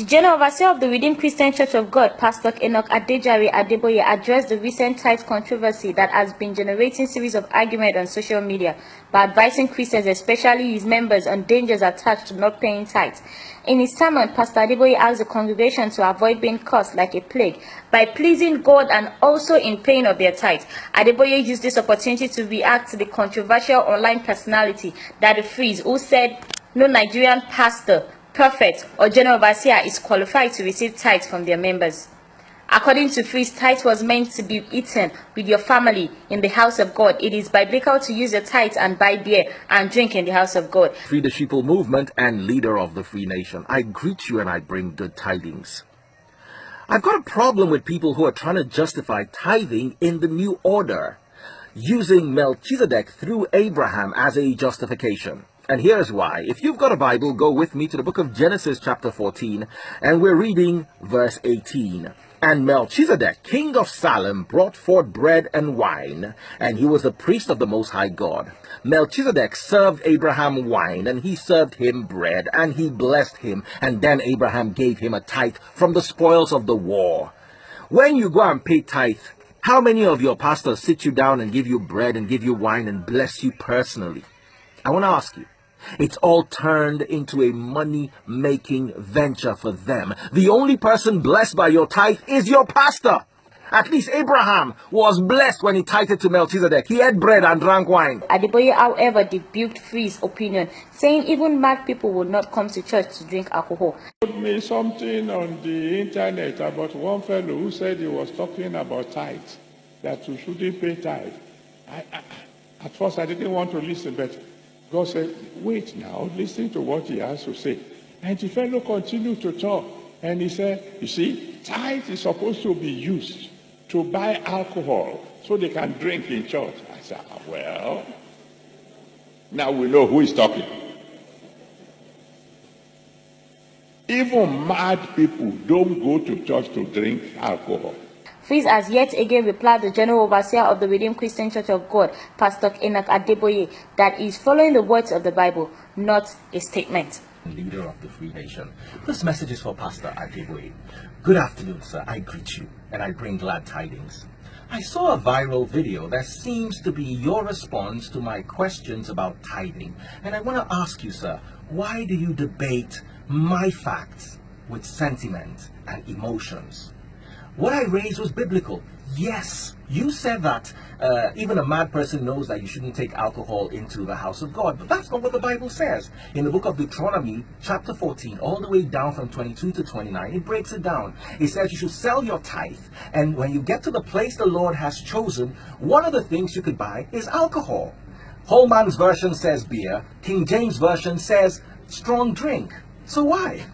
The General Overseer of the Redeemed Christian Church of God, Pastor Adeboye, addressed the recent tithe controversy that has been generating series of arguments on social media by advising Christians, especially his members, on dangers attached to not paying tithe. In his sermon, Pastor Adeboye asked the congregation to avoid being cursed like a plague by pleasing God and also in paying of their tithe. Adeboye used this opportunity to react to the controversial online personality Daddy Freeze, who said no Nigerian pastor, prophet, or general overseer is qualified to receive tithe from their members. According to Freeze, tithe was meant to be eaten with your family in the house of God. It is biblical to use your tithe and buy beer and drink in the house of God. Free the Sheeple movement and leader of the Free Nation, I greet you and I bring good tidings. I've got a problem with people who are trying to justify tithing in the new order, using Melchizedek through Abraham as a justification. And here's why. If you've got a Bible, go with me to the book of Genesis chapter 14, and we're reading verse 18. And Melchizedek, king of Salem, brought forth bread and wine, and he was the priest of the Most High God. Melchizedek served Abraham wine, and he served him bread, and he blessed him, and then Abraham gave him a tithe from the spoils of the war. When you go and pay tithe, how many of your pastors sit you down and give you bread and give you wine and bless you personally? I want to ask you. It's all turned into a money-making venture for them. The only person blessed by your tithe is your pastor. At least Abraham was blessed when he tithed to Melchizedek. He ate bread and drank wine. Adeboye, however, rebuked Free's opinion, saying even mad people would not come to church to drink alcohol. Told me something on the internet about one fellow who said he was talking about tithe, that you shouldn't pay tithe. At first I didn't want to listen, but God said, wait now, listen to what he has to say. And the fellow continued to talk. And he said, you see, tithe is supposed to be used to buy alcohol so they can drink in church. I said, well, now we know who is talking. Even mad people don't go to church to drink alcohol. Freeze has yet again replied the General Overseer of the Redeemed Christian Church of God, Pastor Adeboye, that is following the words of the Bible, not a statement. Leader of the Free Nation. This message is for Pastor Adeboye. Good afternoon, sir. I greet you and I bring glad tidings. I saw a viral video that seems to be your response to my questions about tithing. And I want to ask you, sir, why do you debate my facts with sentiment and emotions? What I raised was biblical. Yes, you said that even a mad person knows that you shouldn't take alcohol into the house of God. But that's not what the Bible says. In the book of Deuteronomy, chapter 14, all the way down from 22 to 29, it breaks it down. It says you should sell your tithe. And when you get to the place the Lord has chosen, one of the things you could buy is alcohol. Holman's version says beer. King James version says strong drink. So why?